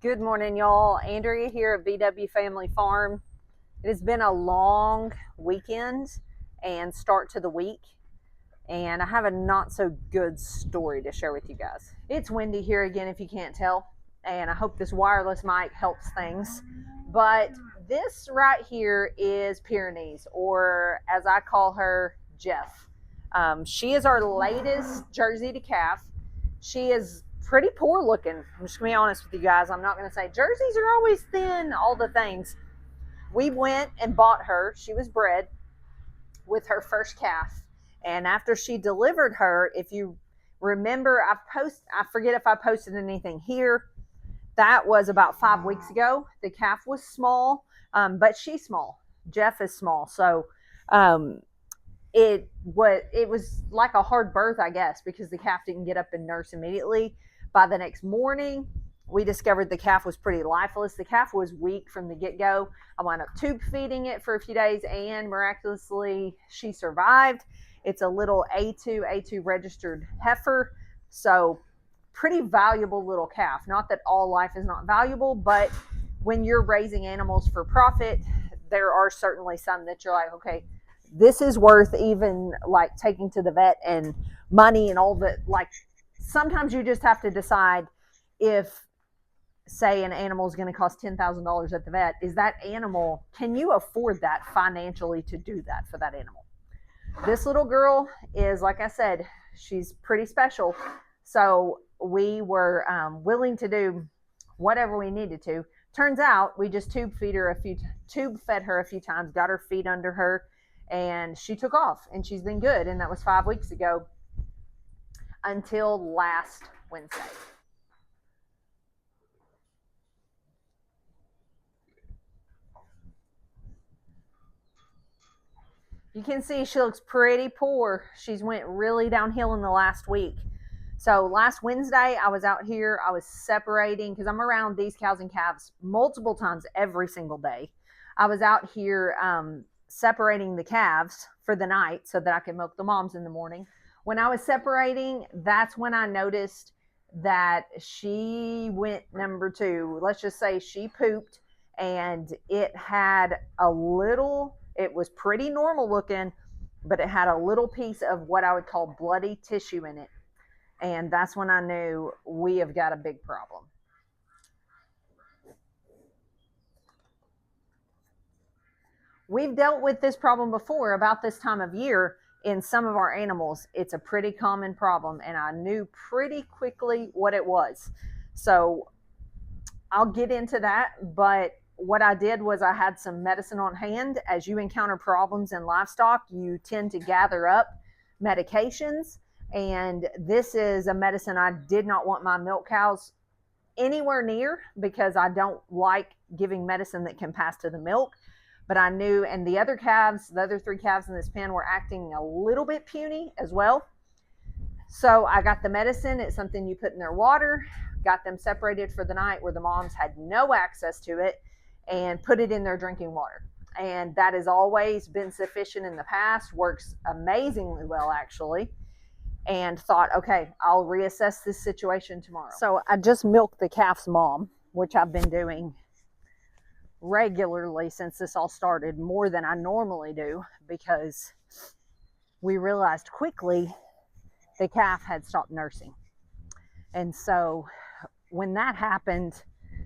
Good morning, y'all. Andrea here at VW Family Farm. It has been a long weekend and start to the week, and I have a not so good story to share with you guys. It's windy here again, if you can't tell, and I hope this wireless mic helps things. But this right here is Pyrenees, or as I call her, Jeff. She is our latest Jersey to calf. She is pretty poor looking. I'm just gonna be honest with you guys. I'm not gonna say jerseys are always thin, all the things. We went and bought her. She was bred with her first calf. And after she delivered her, if you remember, I forget if I posted anything here. That was about 5 weeks ago. The calf was small, but she's small. Jeff is small. So it was like a hard birth, I guess, because the calf didn't get up and nurse immediately. By the next morning, we discovered the calf was pretty lifeless. The calf was weak from the get-go. I wound up tube feeding it for a few days, and miraculously, she survived. It's a little A2 registered heifer, so pretty valuable little calf. Not that all life is not valuable, but when you're raising animals for profit, there are certainly some that you're like, okay, this is worth even like taking to the vet and money and all that. Like, sometimes you just have to decide if, say, an animal is going to cost $10,000 at the vet, is that animal, can you afford that financially to do that for that animal? This little girl is, like I said, she's pretty special. So we were willing to do whatever we needed to. Turns out we just tube fed her a few times, got her feet under her, and she took off, and she's been good. And that was 5 weeks ago until last Wednesday. You can see she looks pretty poor. She's went really downhill in the last week. So last Wednesday, I was out here. I was separating because I'm around these cows and calves multiple times every single day. I was out here separating the calves for the night so that I could milk the moms in the morning. When I was separating, that's when I noticed that she went number 2. Let's just say she pooped, and it had a little, it was pretty normal looking, but it had a little piece of what I would call bloody tissue in it. And that's when I knew we have got a big problem. We've dealt with this problem before about this time of year in some of our animals. It's a pretty common problem, and I knew pretty quickly what it was. So I'll get into that, but what I did was I had some medicine on hand. As you encounter problems in livestock, you tend to gather up medications, and this is a medicine I did not want my milk cows anywhere near because I don't like giving medicine that can pass to the milk. But I knew, and the other 3 calves in this pen were acting a little bit puny as well. So I got the medicine. It's something you put in their water, got them separated for the night where the moms had no access to it, and put it in their drinking water. And that has always been sufficient in the past, works amazingly well actually, and thought, okay, I'll reassess this situation tomorrow. So I just milked the calf's mom, which I've been doing regularly since this all started, more than I normally do, because we realized quickly the calf had stopped nursing. And so when that happened,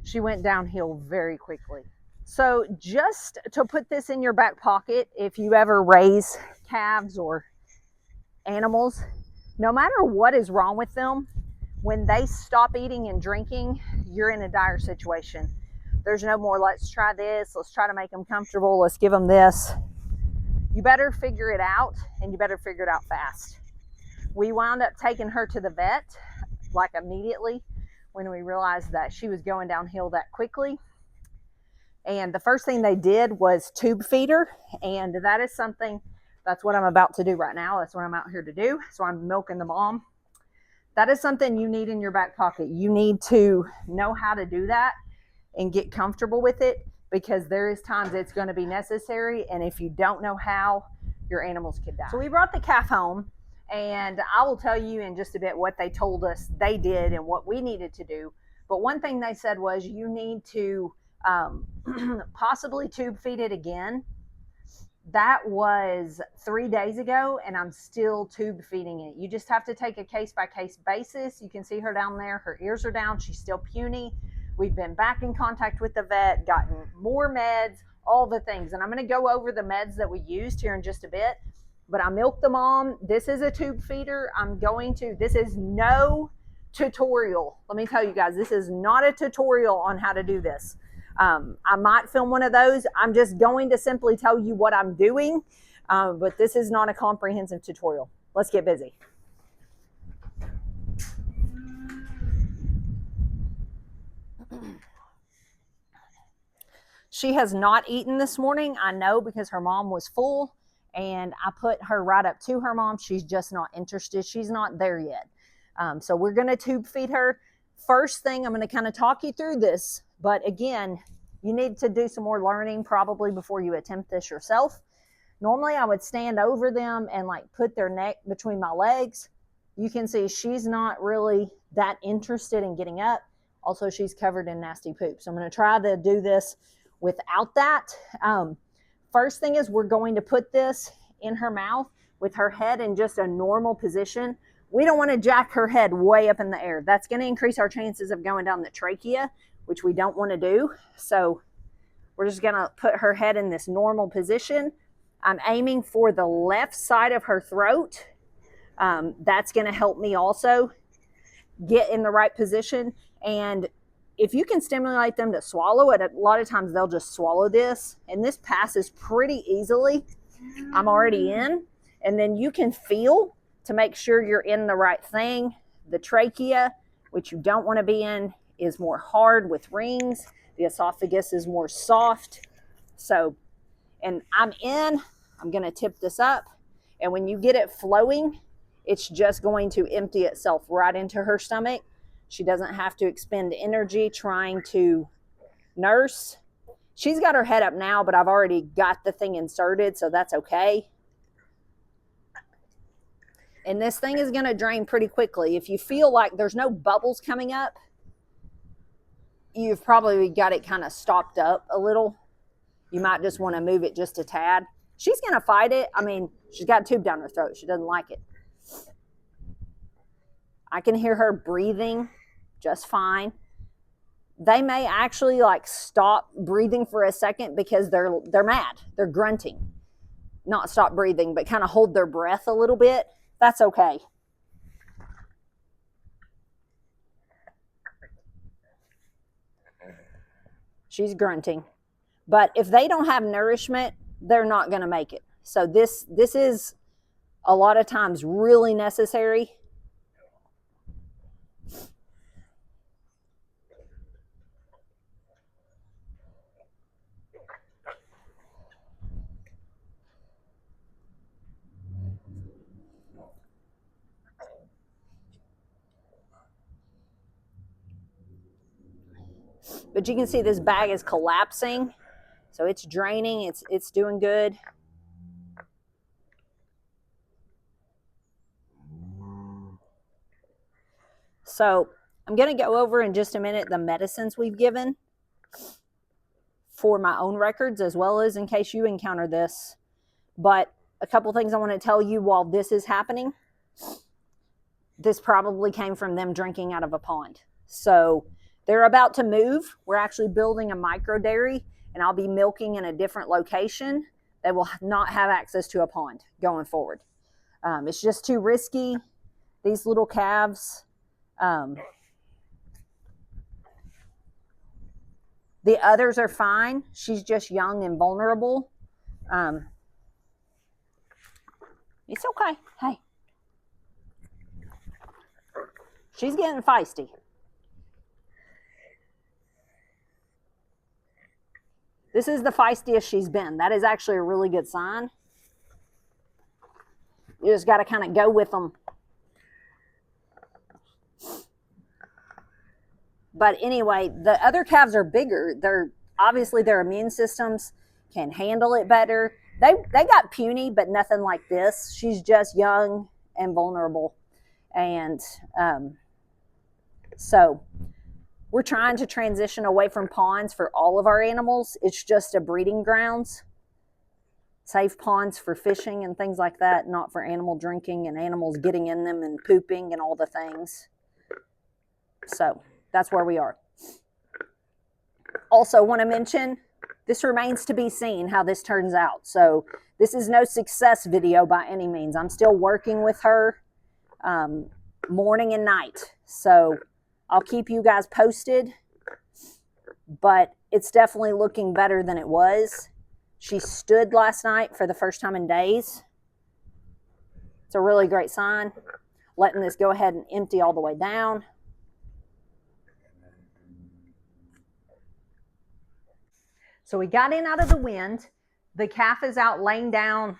she went downhill very quickly. So just to put this in your back pocket, if you ever raise calves or animals, no matter what is wrong with them, when they stop eating and drinking, you're in a dire situation. There's no more, let's try this, let's try to make them comfortable, let's give them this. You better figure it out, and you better figure it out fast. We wound up taking her to the vet like immediately when we realized that she was going downhill that quickly. And the first thing they did was tube feed her, and that is something, that's what I'm about to do right now. That's what I'm out here to do. So I'm milking the mom. That is something you need in your back pocket. You need to know how to do that and get comfortable with it, because there is times it's going to be necessary, and if you don't know how, your animals could die. So we brought the calf home, and I will tell you in just a bit what they told us they did and what we needed to do But one thing they said was you need to possibly tube feed it again. That was 3 days ago, and I'm still tube feeding it. You just have to take a case by case basis. You can see her down there. Her ears are down. She's still puny. We've been back in contact with the vet, gotten more meds, all the things. And I'm going to go over the meds that we used here in just a bit. But I milked the mom. This is a tube feeder. This is no tutorial. Let me tell you guys, this is not a tutorial on how to do this. I might film one of those. I'm just going to simply tell you what I'm doing, but this is not a comprehensive tutorial. Let's get busy. She has not eaten this morning. I know, because her mom was full, and I put her right up to her mom. She's just not interested. She's not there yet. So we're going to tube feed her. First thing, I'm going to kind of talk you through this. But again, you need to do some more learning probably before you attempt this yourself. Normally, I would stand over them and like put their neck between my legs. You can see she's not really that interested in getting up. Also, she's covered in nasty poop. So I'm going to try to do this without that. First thing is we're going to put this in her mouth with her head in just a normal position. We don't want to jack her head way up in the air. That's going to increase our chances of going down the trachea, which we don't want to do. So we're just going to put her head in this normal position. I'm aiming for the left side of her throat. That's going to help me also get in the right position. And if you can stimulate them to swallow it, a lot of times they'll just swallow this. And this passes pretty easily. I'm already in. And then you can feel to make sure you're in the right thing. The trachea, which you don't want to be in, is more hard with rings. The esophagus is more soft. So, and I'm in. I'm going to tip this up. And when you get it flowing, it's just going to empty itself right into her stomach. She doesn't have to expend energy trying to nurse. She's got her head up now, but I've already got the thing inserted, so that's okay. And this thing is going to drain pretty quickly. If you feel like there's no bubbles coming up, you've probably got it kind of stopped up a little. You might just want to move it just a tad. She's going to fight it. I mean, she's got a tube down her throat. She doesn't like it. I can hear her breathing just fine. They may actually like stop breathing for a second because they're mad. They're grunting. Not stop breathing, but kind of hold their breath a little bit. That's okay. She's grunting. But if they don't have nourishment, they're not going to make it. So this is a lot of times really necessary. But you can see this bag is collapsing. So it's draining. It's doing good. So I'm going to go over in just a minute the medicines we've given for my own records, as well as in case you encounter this. But a couple things I want to tell you while this is happening. This probably came from them drinking out of a pond. So they're about to move. We're actually building a micro dairy, and I'll be milking in a different location. They will not have access to a pond going forward. It's just too risky. These little calves. The others are fine. She's just young and vulnerable. It's okay. Hey. She's getting feisty. This is the feistiest she's been. That is actually a really good sign. You just got to kind of go with them. But anyway, the other calves are bigger. Obviously their immune systems can handle it better. They got puny, but nothing like this. She's just young and vulnerable. And so We're trying to transition away from ponds for all of our animals. It's just a breeding grounds. Safe ponds for fishing and things like that, not for animal drinking and animals getting in them and pooping and all the things. So that's where we are. Also want to mention, this remains to be seen how this turns out. So this is no success video by any means. I'm still working with her morning and night. So I'll keep you guys posted, but it's definitely looking better than it was. She stood last night for the first time in days. It's a really great sign. Letting this go ahead and empty all the way down. So we got in out of the wind. The calf is out laying down.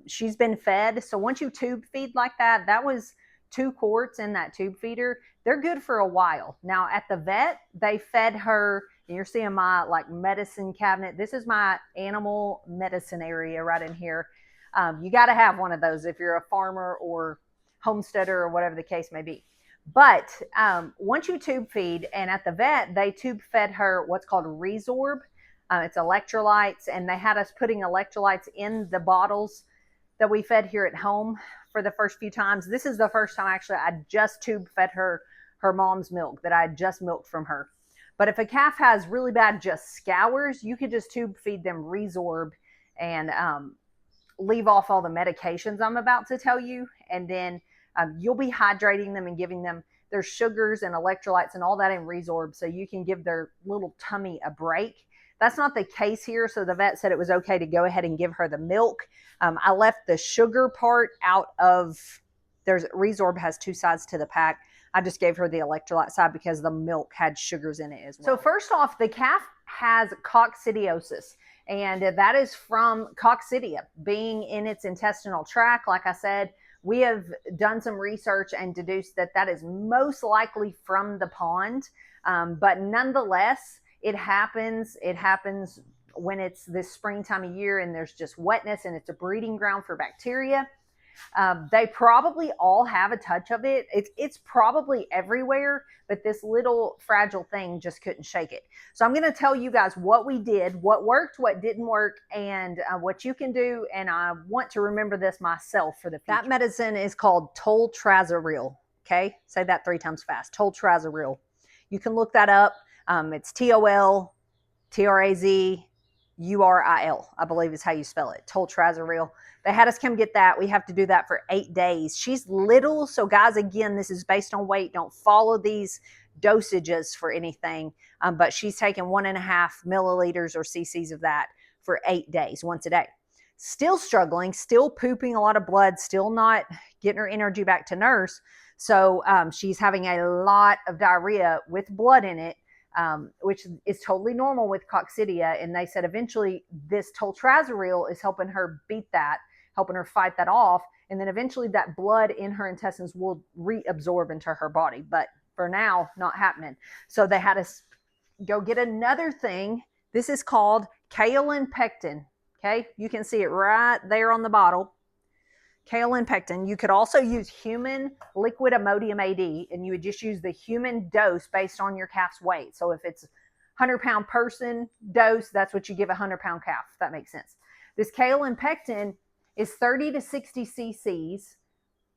She's been fed. So once you tube feed like that, that was 2 quarts in that tube feeder. They're good for a while. Now at the vet, they fed her, and you're seeing my like medicine cabinet. This is my animal medicine area right in here. You got to have one of those if you're a farmer or homesteader or whatever the case may be. But once you tube feed, and at the vet, they tube fed her what's called Resorb. It's electrolytes, and they had us putting electrolytes in the bottles that we fed here at home for the first few times. This is the first time actually I just tube fed her mom's milk that I had just milked from her. But if a calf has really bad just scours, you could just tube feed them Resorb and leave off all the medications I'm about to tell you. And then you'll be hydrating them and giving them their sugars and electrolytes and all that in Resorb, so you can give their little tummy a break. That's not the case here, so the vet said it was okay to go ahead and give her the milk. I left the sugar part out of, Resorb has 2 sides to the pack. I just gave her the electrolyte side because the milk had sugars in it as well. So first off, the calf has coccidiosis, and that is from coccidia being in its intestinal tract. Like I said, we have done some research and deduced that that is most likely from the pond, but nonetheless, it happens. It happens when it's this springtime of year and there's just wetness and it's a breeding ground for bacteria. They probably all have a touch of it. It's probably everywhere, but this little fragile thing just couldn't shake it. So I'm going to tell you guys what we did, what worked, what didn't work, and what you can do. And I want to remember this myself for the future. That medicine is called toltrazuril. Okay, say that 3 times fast. Toltrazuril. You can look that up. It's TOLTRAZURIL, I believe is how you spell it. Toltrazuril. They had us come get that. We have to do that for 8 days. She's little. So guys, again, this is based on weight. Don't follow these dosages for anything. But she's taking 1.5 milliliters or cc's of that for 8 days, once a day. Still struggling, still pooping a lot of blood, still not getting her energy back to nurse. So she's having a lot of diarrhea with blood in it. Which is totally normal with coccidia. And they said eventually this toltrazuril is helping her beat that, helping her fight that off. And then eventually that blood in her intestines will reabsorb into her body. But for now, not happening. So they had us go get another thing. This is called kaolin pectin. Okay, you can see it right there on the bottle. Kaolin pectin. You could also use human liquid ammonium AD, and you would just use the human dose based on your calf's weight. So if it's 100-pound person dose, that's what you give a 100-pound calf, if that makes sense. This kaolin pectin is 30 to 60 cc's.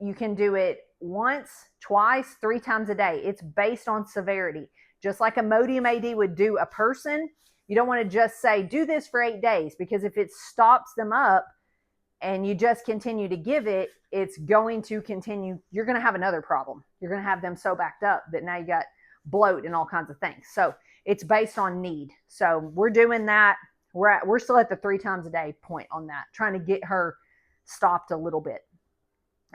You can do it once, twice, 3 times a day. It's based on severity. Just like ammonium AD would do a person, you don't want to just say, do this for 8 days, because if it stops them up, and you just continue to give it, it's going to continue. You're going to have another problem. You're going to have them so backed up that now you got bloat and all kinds of things. So it's based on need. So we're doing that. We're still at the 3 times a day point on that, trying to get her stopped a little bit.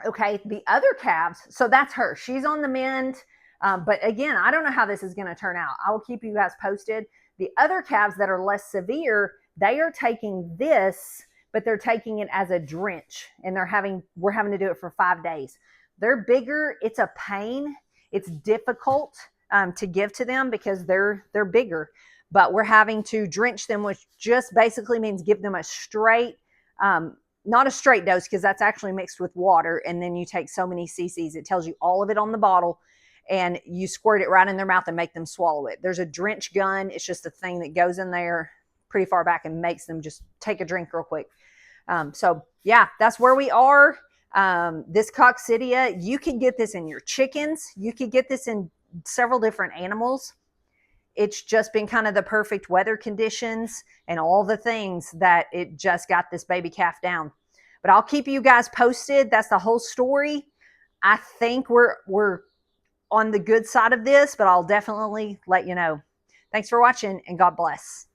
Okay, the other calves, so that's her. She's on the mend. But again, I don't know how this is going to turn out. I will keep you guys posted. The other calves that are less severe, they are taking this, but they're taking it as a drench, and we're having to do it for 5 days. They're bigger. It's a pain. It's difficult to give to them because they're bigger, but we're having to drench them, which just basically means give them a straight, not a straight dose, because that's actually mixed with water. And then you take so many cc's. It tells you all of it on the bottle. and you squirt it right in their mouth and make them swallow it. There's a drench gun. It's just a thing that goes in there pretty far back and makes them just take a drink real quick. So yeah, that's where we are. This coccidia, you can get this in your chickens. You could get this in several different animals. It's just been kind of the perfect weather conditions and all the things that it just got this baby calf down. But I'll keep you guys posted. That's the whole story. I think we're on the good side of this, but I'll definitely let you know. Thanks for watching, and God bless.